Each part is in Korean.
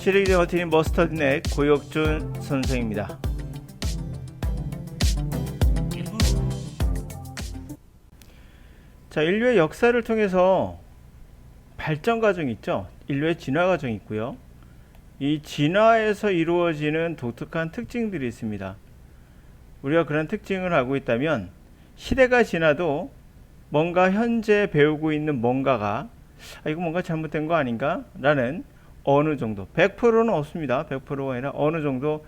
시리즈 어티인 머스터드넷 고혁준 선생입니다. 자, 인류의 역사를 통해서 발전 과정이 있죠. 인류의 진화 과정이 있고요. 이 진화에서 이루어지는 독특한 특징들이 있습니다. 우리가 그런 특징을 알고 있다면 시대가 지나도 뭔가 현재 배우고 있는 뭔가가 이거 뭔가 잘못된 거 아닌가? 라는 어느 정도 100%는 없습니다. 100%가 아니라 어느 정도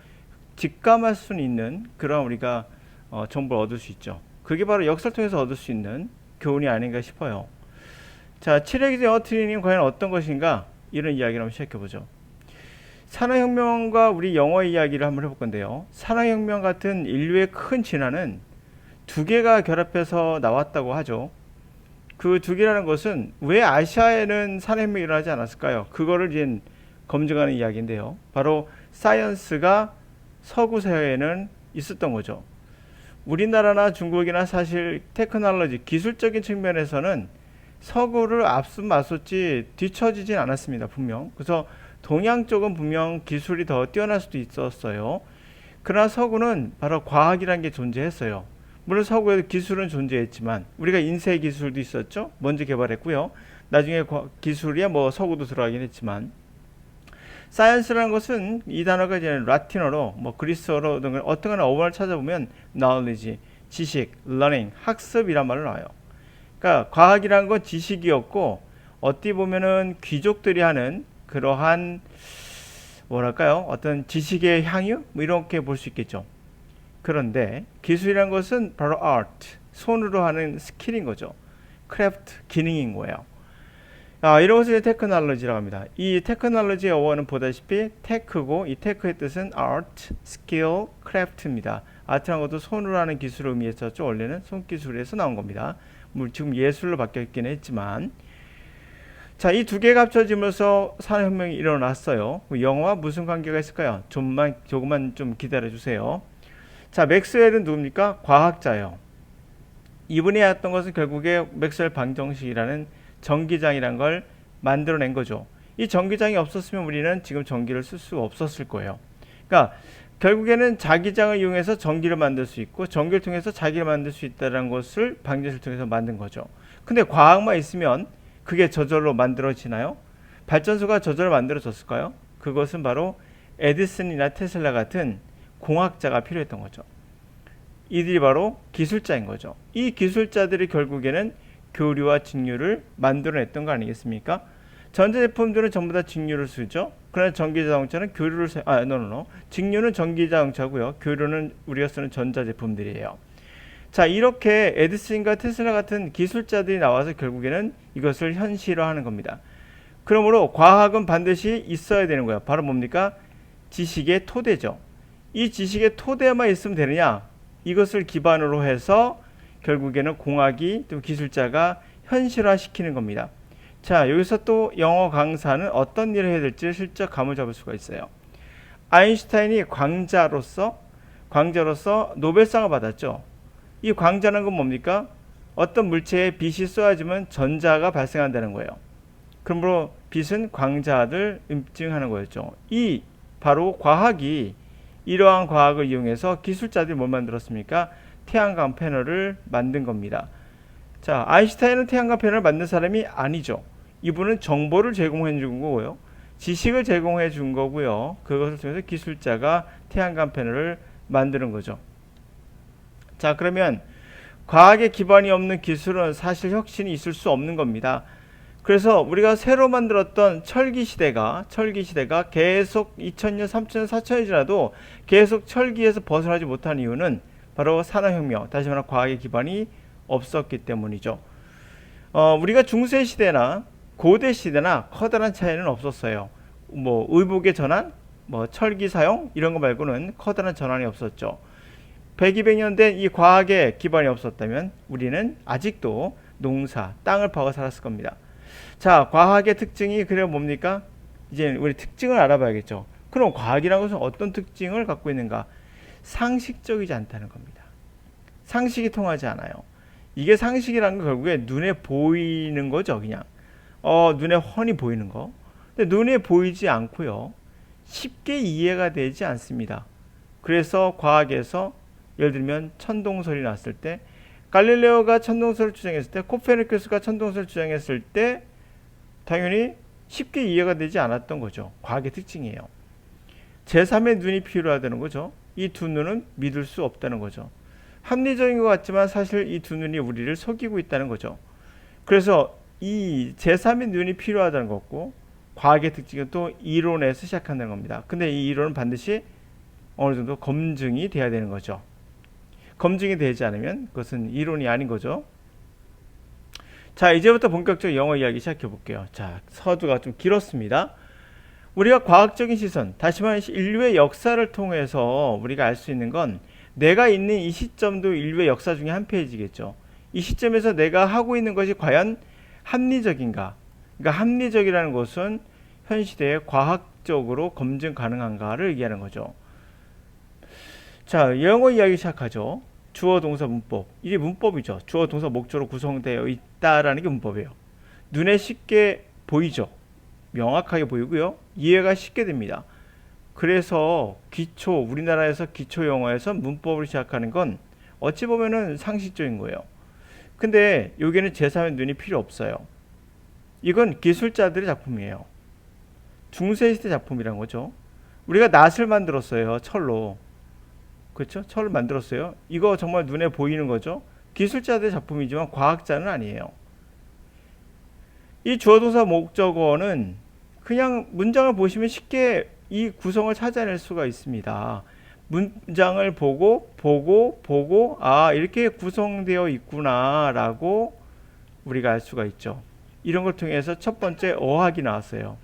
직감할 수 있는 그런 우리가 정보를 얻을 수 있죠. 그게 바로 역사를 통해서 얻을 수 있는 교훈이 아닌가 싶어요. 자, 칠레기제 어트리는 과연 어떤 것인가? 이런 이야기를 한번 시작해보죠. 산업혁명과 우리 영어 이야기를 한번 해볼 건데요. 산업혁명 같은 인류의 큰 진화는 두 개가 결합해서 나왔다고 하죠. 그 두 개라는 것은 왜 아시아에는 산업혁명이 일어나지 않았을까요? 그거를 이제 검증하는 이야기인데요. 바로 사이언스가 서구 사회에는 있었던 거죠. 우리나라나 중국이나 사실 테크놀로지, 기술적인 측면에서는 서구를 앞서맞섰지 뒤처지진 않았습니다. 분명. 그래서 동양 쪽은 분명 기술이 더 뛰어날 수도 있었어요. 그러나 서구는 바로 과학이라는 게 존재했어요. 물론 서구에도 기술은 존재했지만 우리가 인쇄 기술도 있었죠. 먼저 개발했고요. 나중에 기술이야 뭐 서구도 들어가긴 했지만 사이언스라는 것은 이 단어가 이제 라틴어로 뭐 그리스어로 등 어떤 거나 어원을 찾아보면 knowledge, 지식, learning, 학습이란 말로 나와요. 그러니까 과학이라는 건 지식이었고 어떻게 보면은 귀족들이 하는 그러한 뭐랄까요? 어떤 지식의 향유? 뭐 이렇게 볼 수 있겠죠. 그런데 기술이란 것은 바로 art, 손으로 하는 스킬인 거죠. 크래프트, 기능인 거예요. 이런 것을 테크놀로지라고 합니다. 이 테크놀로지의 어원은 보다시피 테크고 이 테크의 뜻은 art, skill, craft입니다. 아트란 것도 손으로 하는 기술을 의미했었죠. 원래는 손기술에서 나온 겁니다. 지금 예술로 바뀌었긴 했지만 자, 이 두 개가 합쳐지면서 산업혁명이 일어났어요. 영어와 무슨 관계가 있을까요? 조금만 좀 기다려주세요. 자, 맥스웰은 누굽니까? 과학자예요. 이분이 했던 것은 결국에 맥스웰 방정식이라는 전기장이란 걸 만들어낸 거죠. 이 전기장이 없었으면 우리는 지금 전기를 쓸 수 없었을 거예요. 그러니까 결국에는 자기장을 이용해서 전기를 만들 수 있고 전기를 통해서 자기를 만들 수 있다는 것을 방정식을 통해서 만든 거죠. 근데 과학만 있으면 그게 저절로 만들어지나요? 발전소가 저절로 만들어졌을까요? 그것은 바로 에디슨이나 테슬라 같은 공학자가 필요했던 거죠. 이들이 바로 기술자인 거죠. 이 기술자들이 결국에는 교류와 직류를 만들어냈던 거 아니겠습니까? 전자제품들은 전부 다 직류를 쓰죠. 그러나 전기자동차는 교류를 직류는 전기자동차고요. 교류는 우리가 쓰는 전자제품들이에요. 자, 이렇게 에디슨과 테슬라 같은 기술자들이 나와서 결국에는 이것을 현실화하는 겁니다. 그러므로 과학은 반드시 있어야 되는 거예요. 바로 뭡니까? 지식의 토대죠. 이 지식의 토대만 있으면 되느냐? 이것을 기반으로 해서 결국에는 공학이 또 기술자가 현실화시키는 겁니다. 자, 여기서 또 영어 강사는 어떤 일을 해야 될지 슬쩍 감을 잡을 수가 있어요. 아인슈타인이 광자로서 노벨상을 받았죠. 이 광자는 건 뭡니까? 어떤 물체에 빛이 쏘아지면 전자가 발생한다는 거예요. 그러므로 빛은 광자를 입증하는 거였죠. 이 바로 과학이 이러한 과학을 이용해서 기술자들이 뭘 만들었습니까? 태양광 패널을 만든 겁니다. 자, 아인슈타인은 태양광 패널을 만든 사람이 아니죠. 이분은 정보를 제공해 준 거고요. 지식을 제공해 준 거고요. 그것을 통해서 기술자가 태양광 패널을 만드는 거죠. 자, 그러면 과학의 기반이 없는 기술은 사실 혁신이 있을 수 없는 겁니다. 그래서 우리가 새로 만들었던 철기 시대가 계속 2000년, 3000년, 4000년 지나도 계속 철기에서 벗어나지 못한 이유는 바로 산업혁명, 다시 말하면 과학의 기반이 없었기 때문이죠. 우리가 중세 시대나 고대 시대나 커다란 차이는 없었어요. 뭐 의복의 전환, 뭐 철기 사용 이런 거 말고는 커다란 전환이 없었죠. 100, 200년 된 이 과학의 기반이 없었다면 우리는 아직도 농사, 땅을 파고 살았을 겁니다. 자, 과학의 특징이 그래 뭡니까? 이제 우리 특징을 알아봐야겠죠. 그럼 과학이라는 것은 어떤 특징을 갖고 있는가? 상식적이지 않다는 겁니다. 상식이 통하지 않아요. 이게 상식이라는 건 결국에 눈에 보이는 거죠. 그냥 눈에 훤히 보이는 거. 근데 눈에 보이지 않고요. 쉽게 이해가 되지 않습니다. 그래서 과학에서 예를 들면 천동설이 났을 때, 갈릴레오가 천동설을 주장했을 때, 코페르니쿠스가 천동설을 주장했을 때 당연히 쉽게 이해가 되지 않았던 거죠. 과학의 특징이에요. 제3의 눈이 필요하다는 거죠. 이 두 눈은 믿을 수 없다는 거죠. 합리적인 것 같지만 사실 이 두 눈이 우리를 속이고 있다는 거죠. 그래서 이 제3의 눈이 필요하다는 거고, 과학의 특징은 또 이론에서 시작한다는 겁니다. 근데 이 이론은 반드시 어느 정도 검증이 돼야 되는 거죠. 검증이 되지 않으면 그것은 이론이 아닌 거죠. 자, 이제부터 본격적으로 영어 이야기 시작해 볼게요. 자, 서두가 좀 길었습니다. 우리가 과학적인 시선, 다시 말해 인류의 역사를 통해서 우리가 알 수 있는 건 내가 있는 이 시점도 인류의 역사 중에 한 페이지겠죠. 이 시점에서 내가 하고 있는 것이 과연 합리적인가? 그러니까 합리적이라는 것은 현 시대에 과학적으로 검증 가능한가를 얘기하는 거죠. 자, 영어 이야기 시작하죠. 주어 동사 문법. 이게 문법이죠. 주어 동사 목조로 구성되어 있다라는 게 문법이에요. 눈에 쉽게 보이죠. 명확하게 보이고요. 이해가 쉽게 됩니다. 그래서 기초, 우리나라에서 기초 영어에서 문법을 시작하는 건 어찌 보면은 상식적인 거예요. 근데 여기는 제3의 눈이 필요 없어요. 이건 기술자들의 작품이에요. 중세시대 작품이란 거죠. 우리가 낫을 만들었어요. 철로. 그렇죠? 철을 만들었어요. 이거 정말 눈에 보이는 거죠. 기술자들의 작품이지만 과학자는 아니에요. 이 주어동사 목적어는 그냥 문장을 보시면 쉽게 이 구성을 찾아낼 수가 있습니다. 문장을 보고 아, 이렇게 구성되어 있구나 라고 우리가 알 수가 있죠. 이런 걸 통해서 첫 번째 어학이 나왔어요.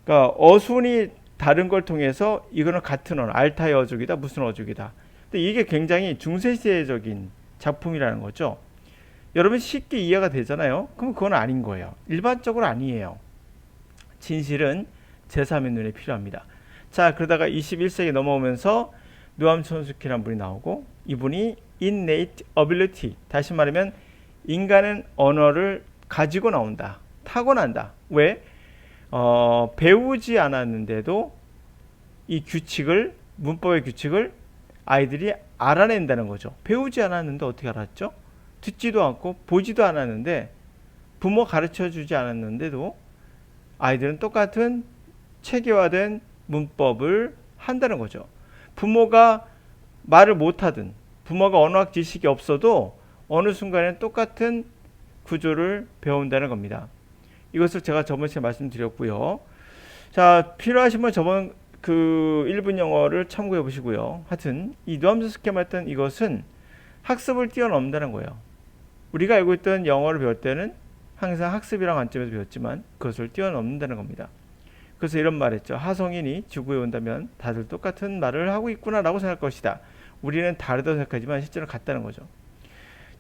그러니까 어순이 다른 걸 통해서 이거는 같은 언어, 알타의 어족이다, 무슨 어족이다. 근데 이게 굉장히 중세시대적인 작품이라는 거죠. 여러분 쉽게 이해가 되잖아요. 그럼 그건 아닌 거예요. 일반적으로 아니에요. 진실은 제3의 눈이 필요합니다. 자, 그러다가 21세기 넘어오면서 노암 촘스키라는 분이 나오고, 이분이 innate ability, 다시 말하면 인간은 언어를 가지고 나온다, 타고난다. 왜? 배우지 않았는데도 이 규칙을, 문법의 규칙을 아이들이 알아낸다는 거죠. 배우지 않았는데 어떻게 알았죠? 듣지도 않고 보지도 않았는데, 부모 가르쳐 주지 않았는데도 아이들은 똑같은 체계화된 문법을 한다는 거죠. 부모가 말을 못하든 부모가 언어학 지식이 없어도 어느 순간에 똑같은 구조를 배운다는 겁니다. 이것을 제가 저번 시간에 말씀드렸고요. 자, 필요하시면 저번 그 1분 영어를 참고해 보시고요. 하여튼 이 노암 촘스키가 했던 이것은 학습을 뛰어넘는다는 거예요. 우리가 알고 있던 영어를 배울 때는 항상 학습이라는 관점에서 배웠지만 그것을 뛰어넘는다는 겁니다. 그래서 이런 말 했죠. 하성인이 지구에 온다면 다들 똑같은 말을 하고 있구나 라고 생각할 것이다. 우리는 다르다고 생각하지만 실제로 같다는 거죠.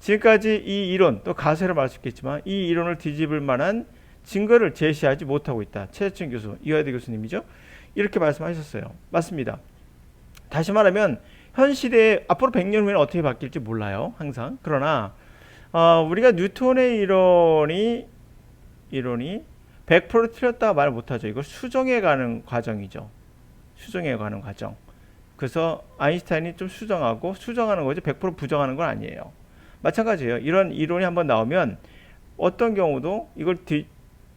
지금까지 이 이론, 또 가설을 말할 수 있겠지만 이 이론을 뒤집을 만한 증거를 제시하지 못하고 있다. 최재천 교수, 이화여대 교수님이죠. 이렇게 말씀하셨어요. 맞습니다. 다시 말하면 현 시대에 앞으로 100년 후에는 어떻게 바뀔지 몰라요. 항상. 그러나 우리가 뉴턴의 이론이 100% 틀렸다고 말 못하죠. 이걸 수정해가는 과정이죠. 수정해가는 과정. 그래서 아인슈타인이 좀 수정하는 거죠. 100% 부정하는 건 아니에요. 마찬가지예요. 이런 이론이 한번 나오면 어떤 경우도 이걸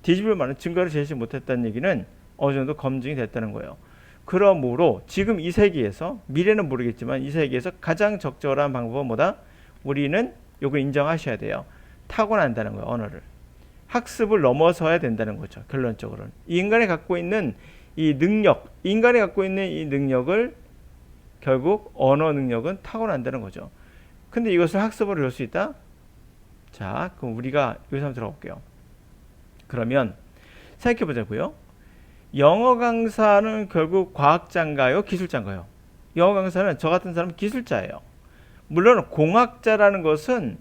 뒤집을 만한 증거를 제시 못했다는 얘기는 어느 정도 검증이 됐다는 거예요. 그러므로 지금 이 세계에서, 미래는 모르겠지만 이 세계에서 가장 적절한 방법은 뭐다? 우리는 이걸 인정하셔야 돼요. 타고난다는 거예요. 언어를. 학습을 넘어서야 된다는 거죠. 결론적으로는. 인간이 갖고 있는 이 능력을 결국 언어 능력은 타고난다는 거죠. 근데 이것을 학습으로 배울 수 있다? 자, 그럼 우리가 여기서 한번 들어볼게요. 그러면 생각해 보자고요. 영어 강사는 결국 과학자인가요? 기술자인가요? 영어 강사는 저 같은 사람은 기술자예요. 물론 공학자라는 것은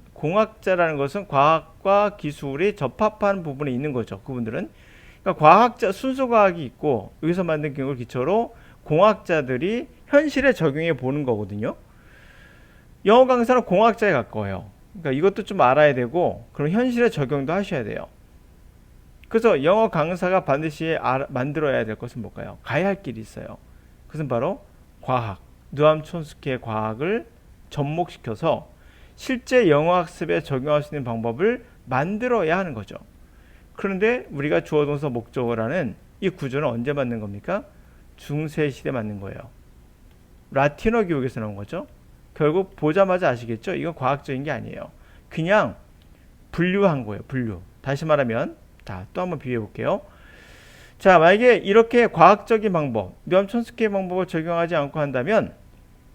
과학과 기술이 접합한 부분에 있는 거죠. 그분들은. 그러니까 과학자, 순수과학이 있고 여기서 만든 기록을 기초로 공학자들이 현실에 적용해 보는 거거든요. 영어 강사는 공학자에 가까워요. 그러니까 이것도 좀 알아야 되고, 그럼 현실에 적용도 하셔야 돼요. 그래서 영어 강사가 반드시 만들어야 될 것은 뭘까요? 가야 할 길이 있어요. 그것은 바로 과학, 누암 촘스키의 과학을 접목시켜서 실제 영어 학습에 적용할 수 있는 방법을 만들어야 하는 거죠. 그런데 우리가 주어 동사 목적어라는 이 구조는 언제 만든 겁니까? 중세 시대 만든 거예요. 라틴어 교육에서 나온 거죠. 결국 보자마자 아시겠죠? 이건 과학적인 게 아니에요. 그냥 분류한 거예요. 분류. 다시 말하면 또 한번 비교해 볼게요. 자, 만약에 이렇게 과학적인 방법, 누암 촘스키의 방법을 적용하지 않고 한다면,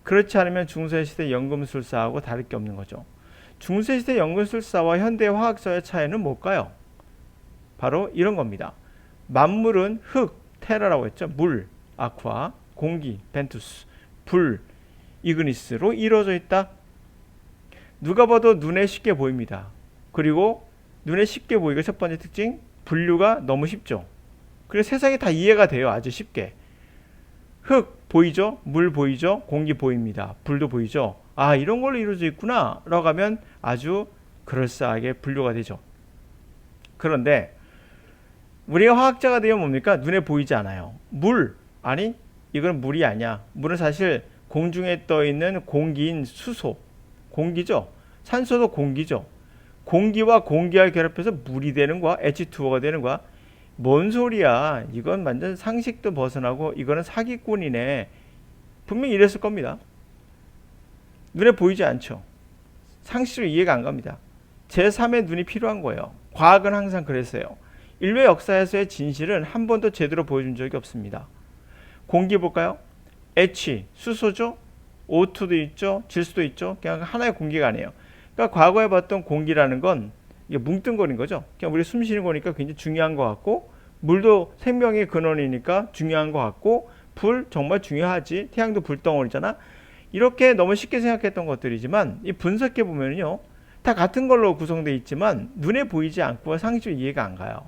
그렇지 않으면 중세시대 연금술사하고 다를 게 없는 거죠. 중세시대 연금술사와 현대 화학자의 차이는 뭘까요? 바로 이런 겁니다. 만물은 흙, 테라라고 했죠. 물, 아쿠아, 공기, 벤투스, 불, 이그니스로 이루어져 있다. 누가 봐도 눈에 쉽게 보입니다. 그리고 눈에 쉽게 보이고 첫 번째 특징, 분류가 너무 쉽죠. 그래서 세상이 다 이해가 돼요. 아주 쉽게. 흙 보이죠? 물 보이죠? 공기 보입니다. 불도 보이죠? 아, 이런 걸로 이루어져 있구나 라고 하면 아주 그럴싸하게 분류가 되죠. 그런데 우리가 화학자가 되면 뭡니까? 눈에 보이지 않아요. 물, 아니 이건 물이 아니야. 물은 사실 공중에 떠 있는 공기인 수소, 공기죠. 산소도 공기죠. 공기와 공기와 결합해서 물이 되는 거야. H2O가 되는 거야. 뭔 소리야. 이건 완전 상식도 벗어나고 이거는 사기꾼이네. 분명히 이랬을 겁니다. 눈에 보이지 않죠. 상식적으로 이해가 안 갑니다. 제3의 눈이 필요한 거예요. 과학은 항상 그랬어요. 인류 역사에서의 진실은 한 번도 제대로 보여준 적이 없습니다. 공기 볼까요? H, 수소죠. O2도 있죠. 질소도 있죠. 그냥 하나의 공기가 아니에요. 그러니까 과거에 봤던 공기라는 건 이게 뭉뚱거린 거죠. 그냥 우리 숨 쉬는 거니까 굉장히 중요한 것 같고, 물도 생명의 근원이니까 중요한 것 같고, 불 정말 중요하지. 태양도 불덩어리잖아. 이렇게 너무 쉽게 생각했던 것들이지만 이 분석해 보면요, 다 같은 걸로 구성되어 있지만 눈에 보이지 않고 상식적으로 이해가 안 가요.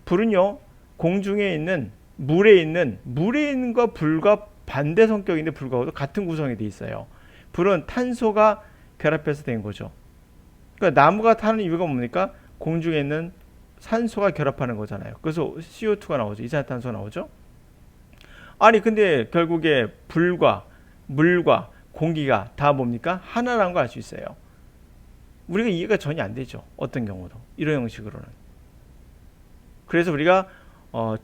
불은요, 공중에 있는 물에 있는 거 불과 반대 성격인데 불구하고 같은 구성이 돼 있어요. 불은 탄소가 결합해서 된 거죠. 그러니까 나무가 타는 이유가 뭡니까? 공중에 있는 산소가 결합하는 거잖아요. 그래서 CO2가 나오죠. 이산화탄소가 나오죠. 아니 근데 결국에 불과 물과 공기가 다 뭡니까? 하나라는 거 알 수 있어요. 우리가 이해가 전혀 안 되죠. 어떤 경우도. 이런 형식으로는. 그래서 우리가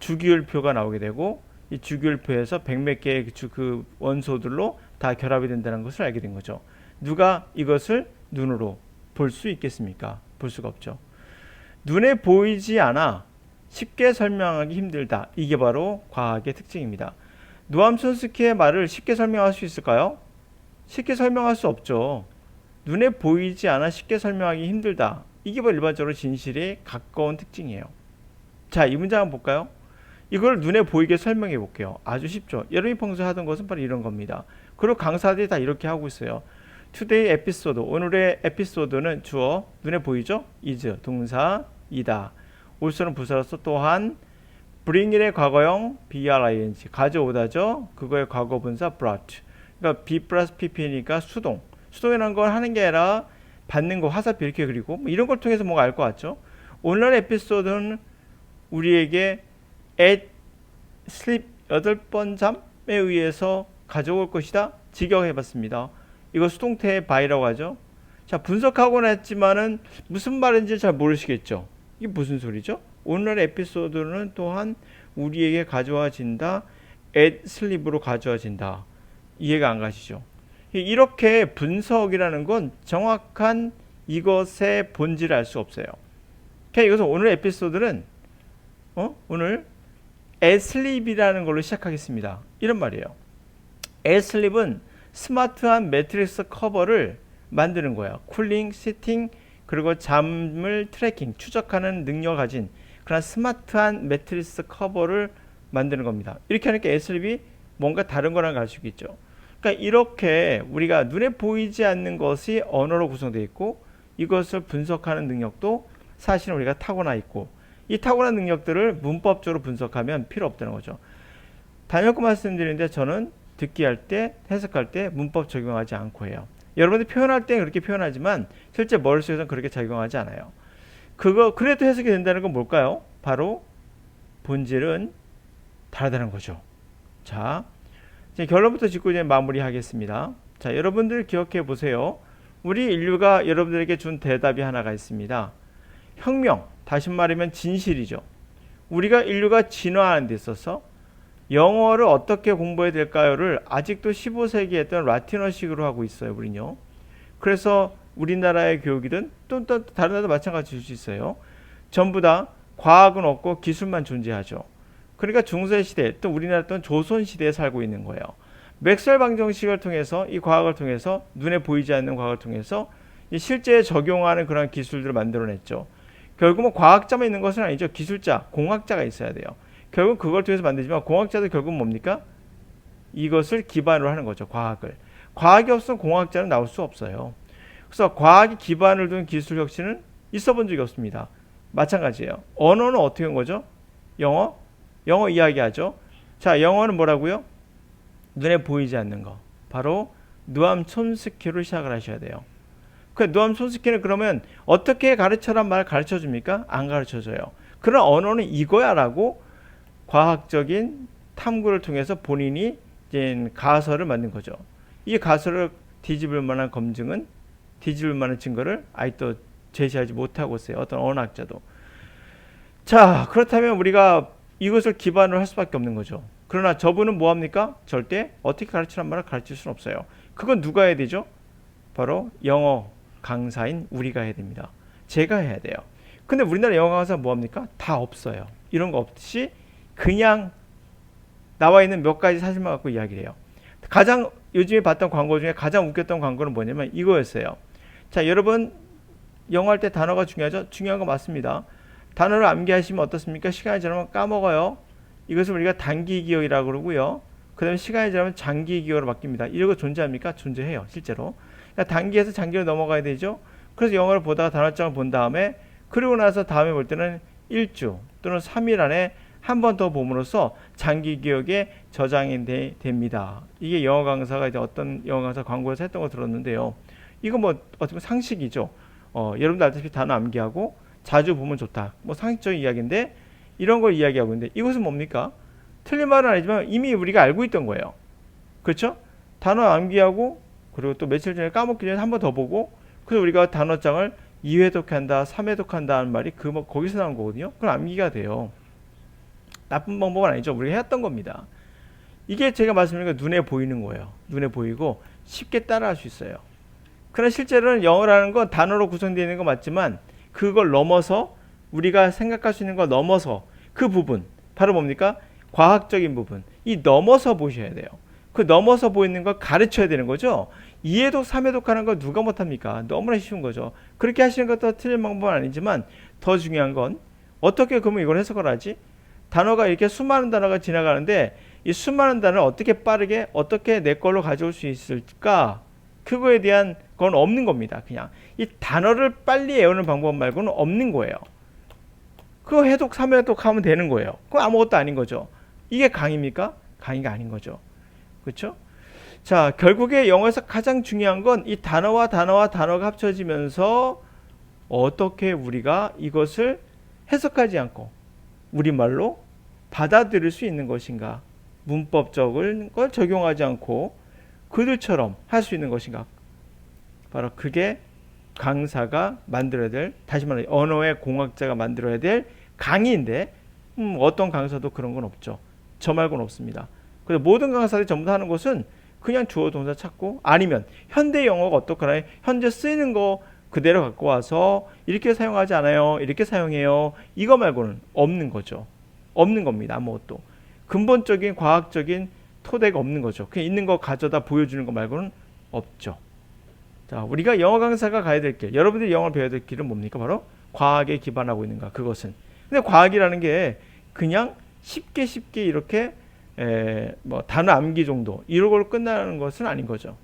주기율표가 나오게 되고, 이 주기율표에서 백몇 개의 그 원소들로 다 결합이 된다는 것을 알게 된 거죠. 누가 이것을 눈으로 볼 수 있겠습니까? 볼 수가 없죠. 눈에 보이지 않아 쉽게 설명하기 힘들다. 이게 바로 과학의 특징입니다. 노암 촘스키의 말을 쉽게 설명할 수 있을까요? 쉽게 설명할 수 없죠. 눈에 보이지 않아 쉽게 설명하기 힘들다. 이게 바로 일반적으로 진실에 가까운 특징이에요. 자, 이 문장 한번 볼까요? 이걸 눈에 보이게 설명해 볼게요. 아주 쉽죠. 여러분이 평소에 하던 것은 바로 이런 겁니다. 그리고 강사들이 다 이렇게 하고 있어요. Today 에피소드, 오늘의 에피소드는 주어, 눈에 보이죠? is, 동사, 이다. 올소는 부사로서 또한 bring의 과거형 bring, 가져오다죠. 그거의 과거분사 brought. 그러니까 b 플러스 pp니까 수동. 수동이라는 걸 하는 게 아니라 받는 거, 화살표 이렇게 그리고 뭐 이런 걸 통해서 뭔가 알 것 같죠. 오늘의 에피소드는 우리에게 at sleep 8번 잠에 의해서 가져올 것이다. 직역해봤습니다. 이거 수동태 by라고 하죠. 자, 분석하고는 했지만은 무슨 말인지 잘 모르시겠죠. 이게 무슨 소리죠? 오늘의 에피소드는 또한 우리에게 가져와진다. at sleep으로 가져와진다. 이해가 안 가시죠? 이렇게 분석이라는 건 정확한 이것의 본질을 알 수 없어요. 그러니까 이것은 오늘 에피소드는 오늘 에슬립이라는 걸로 시작하겠습니다. 이런 말이에요. 에슬립은 스마트한 매트리스 커버를 만드는 거예요. 쿨링, 시팅, 그리고 잠을 트래킹, 추적하는 능력을 가진 그런 스마트한 매트리스 커버를 만드는 겁니다. 이렇게 하니까 에슬립이 뭔가 다른 거라는 걸 알 수 있겠죠. 그러니까 이렇게 우리가 눈에 보이지 않는 것이 언어로 구성되어 있고, 이것을 분석하는 능력도 사실은 우리가 타고나 있고, 이 타고난 능력들을 문법적으로 분석하면 필요 없다는 거죠. 단연코 말씀드리는데 저는 듣기 할 때, 해석할 때 문법 적용하지 않고 해요. 여러분들 표현할 때 그렇게 표현하지만 실제 머릿속에서는 그렇게 적용하지 않아요. 그래도 해석이 된다는 건 뭘까요? 바로 본질은 다르다는 거죠. 자, 이제 결론부터 짚고 이제 마무리하겠습니다. 자, 여러분들 기억해 보세요. 우리 인류가 여러분들에게 준 대답이 하나가 있습니다. 혁명, 다시 말하면 진실이죠. 우리가 인류가 진화하는 데 있어서 영어를 어떻게 공부해야 될까요를 아직도 15세기에 했던 라틴어식으로 하고 있어요. 우리는요. 그래서 우리나라의 교육이든 또 다른 나라도 마찬가지일 수 있어요. 전부 다 과학은 없고 기술만 존재하죠. 그러니까 중세시대 또 우리나라 또는 조선시대에 살고 있는 거예요. 맥스웰 방정식을 통해서 이 과학을 통해서 눈에 보이지 않는 과학을 통해서 실제에 적용하는 그런 기술들을 만들어냈죠. 결국은 과학자만 있는 것은 아니죠. 기술자, 공학자가 있어야 돼요. 결국 그걸 통해서 만들지만 공학자도 결국은 뭡니까? 이것을 기반으로 하는 거죠. 과학을. 과학이 없으면 공학자는 나올 수 없어요. 그래서 과학이 기반을 둔 기술 혁신은 있어 본 적이 없습니다. 마찬가지예요. 언어는 어떻게 한 거죠? 영어 이야기하죠. 자, 영어는 뭐라고요? 눈에 보이지 않는 거. 바로 누암 촘스키로 시작을 하셔야 돼요. 그 누암 촘스키는 그러면 어떻게 가르쳐란 말 가르쳐 줍니까? 안 가르쳐 줘요. 그런 언어는 이거야 라고 과학적인 탐구를 통해서 본인이 이제 가설을 만든 거죠. 이 가설을 뒤집을 만한 검증은 뒤집을 만한 증거를 아직도 제시하지 못하고 있어요. 어떤 언어학자도. 자, 그렇다면 우리가 이것을 기반으로 할 수밖에 없는 거죠. 그러나 저분은 뭐합니까? 절대 어떻게 가르치란 말을 가르칠 수는 없어요. 그건 누가 해야 되죠? 바로 영어 강사인 우리가 해야 됩니다. 제가 해야 돼요. 근데 우리나라 영어 강사 뭐합니까? 다 없어요. 이런 거 없이 그냥 나와 있는 몇 가지 사실만 갖고 이야기를 해요. 가장 요즘에 봤던 광고 중에 가장 웃겼던 광고는 뭐냐면 이거였어요. 자, 여러분 영어 할 때 단어가 중요하죠? 중요한 거 맞습니다. 단어를 암기하시면 어떻습니까? 시간이 지나면 까먹어요. 이것을 우리가 단기 기억이라고 그러고요. 그 다음에 시간이 지나면 장기 기억으로 바뀝니다. 이런 거 존재합니까? 존재해요. 실제로. 그러니까 단기에서 장기로 넘어가야 되죠. 그래서 영어를 보다가 단어장을 본 다음에 그리고 나서 다음에 볼 때는 1주 또는 3일 안에 한 번 더 봄으로써 장기 기억에 저장이 됩니다. 이게 영어 강사가 이제 어떤 영어 강사 광고에서 했던 거 들었는데요. 이거 뭐 어떻게 보면 상식이죠. 여러분도 알다시피 단어 암기하고 자주 보면 좋다. 뭐 상식적인 이야기인데 이런 걸 이야기하고 있는데 이것은 뭡니까? 틀린 말은 아니지만 이미 우리가 알고 있던 거예요. 그렇죠? 단어 암기하고 그리고 또 며칠 전에 까먹기 전에 한 번 더 보고 그래서 우리가 단어장을 2회독한다, 3회독한다 하는 말이 거기서 나온 거거든요. 그럼 암기가 돼요. 나쁜 방법은 아니죠. 우리가 해왔던 겁니다. 이게 제가 말씀드린 거 눈에 보이는 거예요. 눈에 보이고 쉽게 따라할 수 있어요. 그러나 실제로는 영어라는 건 단어로 구성되어 있는 거 맞지만 그걸 넘어서 우리가 생각할 수 있는 걸 넘어서 그 부분 바로 뭡니까? 과학적인 부분 이 넘어서 보셔야 돼요. 그 넘어서 보이는 걸 가르쳐야 되는 거죠. 2회독, 3회독 하는 걸 누가 못합니까? 너무나 쉬운 거죠. 그렇게 하시는 것도 틀린 방법은 아니지만 더 중요한 건 어떻게 그러면 이걸 해석을 하지? 단어가 이렇게 수많은 단어가 지나가는데 이 수많은 단어를 어떻게 빠르게 어떻게 내 걸로 가져올 수 있을까? 그거에 대한 건 없는 겁니다. 그냥 이 단어를 빨리 외우는 방법 말고는 없는 거예요. 그거 해독 3회독 하면 되는 거예요. 그거 아무것도 아닌 거죠. 이게 강의입니까? 강의가 아닌 거죠. 그렇죠? 자, 결국에 영어에서 가장 중요한 건 이 단어와 단어가 합쳐지면서 어떻게 우리가 이것을 해석하지 않고 우리말로 받아들일 수 있는 것인가? 문법적인 걸 적용하지 않고 그들처럼 할 수 있는 것인가? 바로 그게 강사가 만들어야 될, 다시 말해 언어의 공학자가 만들어야 될 강의인데 어떤 강사도 그런 건 없죠. 저 말고는 없습니다. 그래서 모든 강사들이 전부 다 하는 것은 그냥 주어 동사 찾고 아니면 현대 영어가 어떻거나 현재 쓰이는 거 그대로 갖고 와서 이렇게 사용하지 않아요. 이렇게 사용해요. 이거 말고는 없는 거죠. 없는 겁니다. 아무것도. 근본적인 과학적인 토대가 없는 거죠. 그냥 있는 거 가져다 보여주는 거 말고는 없죠. 자, 우리가 영어 강사가 가야 될 길, 여러분들이 영어를 배워야 될 길은 뭡니까? 바로 과학에 기반하고 있는가, 그것은. 근데 과학이라는 게 그냥 쉽게 이렇게 뭐 단어 암기 정도 이런 걸로 끝나는 것은 아닌 거죠.